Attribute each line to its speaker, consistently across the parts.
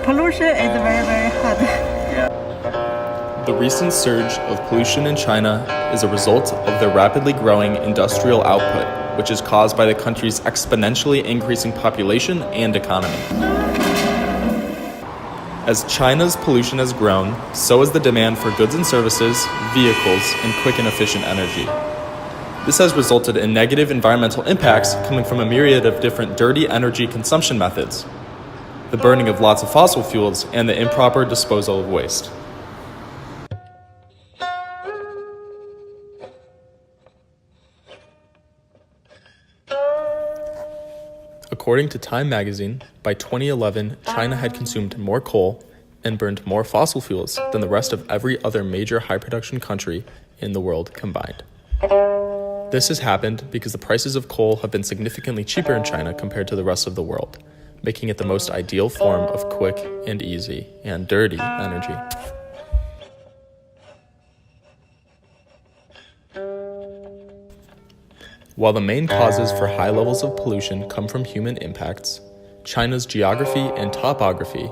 Speaker 1: Pollution is very, very hard.
Speaker 2: The recent surge of pollution in China is a result of the rapidly growing industrial output, which is caused by the country's exponentially increasing population and economy. As China's pollution has grown, so has the demand for goods and services, vehicles, and quick and efficient energy. This has resulted in negative environmental impacts coming from a myriad of different dirty energy consumption methods, the burning of lots of fossil fuels, and the improper disposal of waste. According to Time magazine, by 2011, China had consumed more coal and burned more fossil fuels than the rest of every other major high-production country in the world combined. This has happened because the prices of coal have been significantly cheaper in China compared to the rest of the world, making it the most ideal form of quick and easy and dirty energy. While the main causes for high levels of pollution come from human impacts, China's geography and topography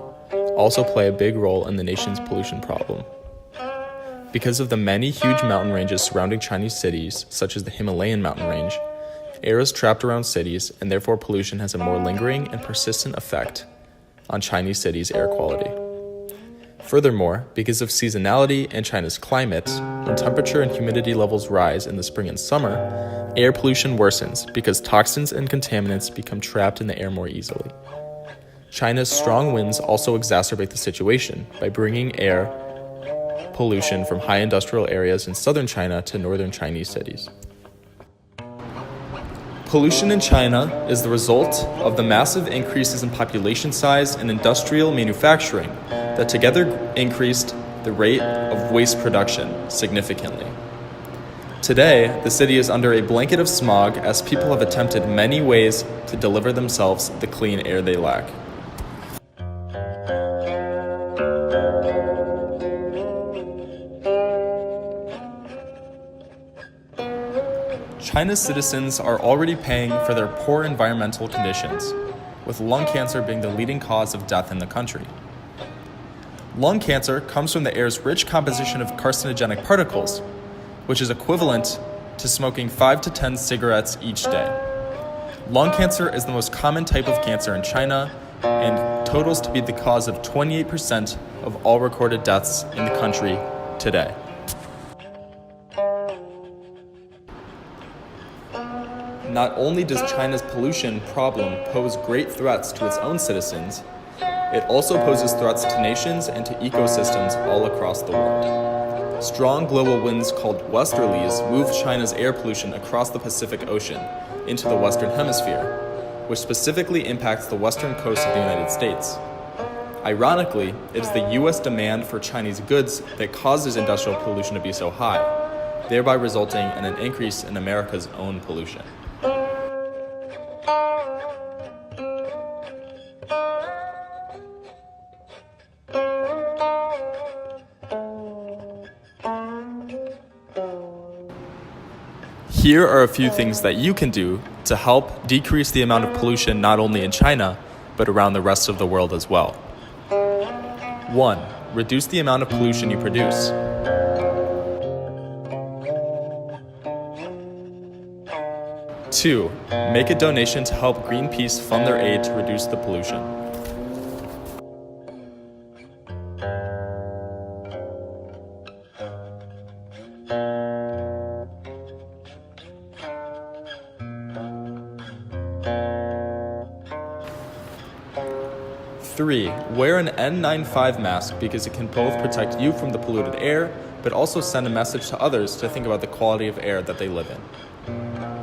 Speaker 2: also play a big role in the nation's pollution problem. Because of the many huge mountain ranges surrounding Chinese cities, such as the Himalayan mountain range, air is trapped around cities, and therefore pollution has a more lingering and persistent effect on Chinese cities' air quality. Furthermore, because of seasonality and China's climate, when temperature and humidity levels rise in the spring and summer, air pollution worsens because toxins and contaminants become trapped in the air more easily. China's strong winds also exacerbate the situation by bringing air pollution from high industrial areas in southern China to northern Chinese cities. Pollution in China is the result of the massive increases in population size and industrial manufacturing that together increased the rate of waste production significantly. Today, the city is under a blanket of smog as people have attempted many ways to deliver themselves the clean air they lack. China's citizens are already paying for their poor environmental conditions, with lung cancer being the leading cause of death in the country. Lung cancer comes from the air's rich composition of carcinogenic particles, which is equivalent to smoking 5 to 10 cigarettes each day. Lung cancer is the most common type of cancer in China and totals to be the cause of 28% of all recorded deaths in the country today. Not only does China's pollution problem pose great threats to its own citizens, it also poses threats to nations and to ecosystems all across the world. Strong global winds called westerlies move China's air pollution across the Pacific Ocean into the Western Hemisphere, which specifically impacts the western coast of the United States. Ironically, it is the U.S. demand for Chinese goods that causes industrial pollution to be so high, thereby resulting in an increase in America's own pollution. Here are a few things that you can do to help decrease the amount of pollution not only in China, but around the rest of the world as well. 1. Reduce the amount of pollution you produce. 2. Make a donation to help Greenpeace fund their aid to reduce the pollution. 3. Wear an N95 mask because it can both protect you from the polluted air, but also send a message to others to think about the quality of air that they live in.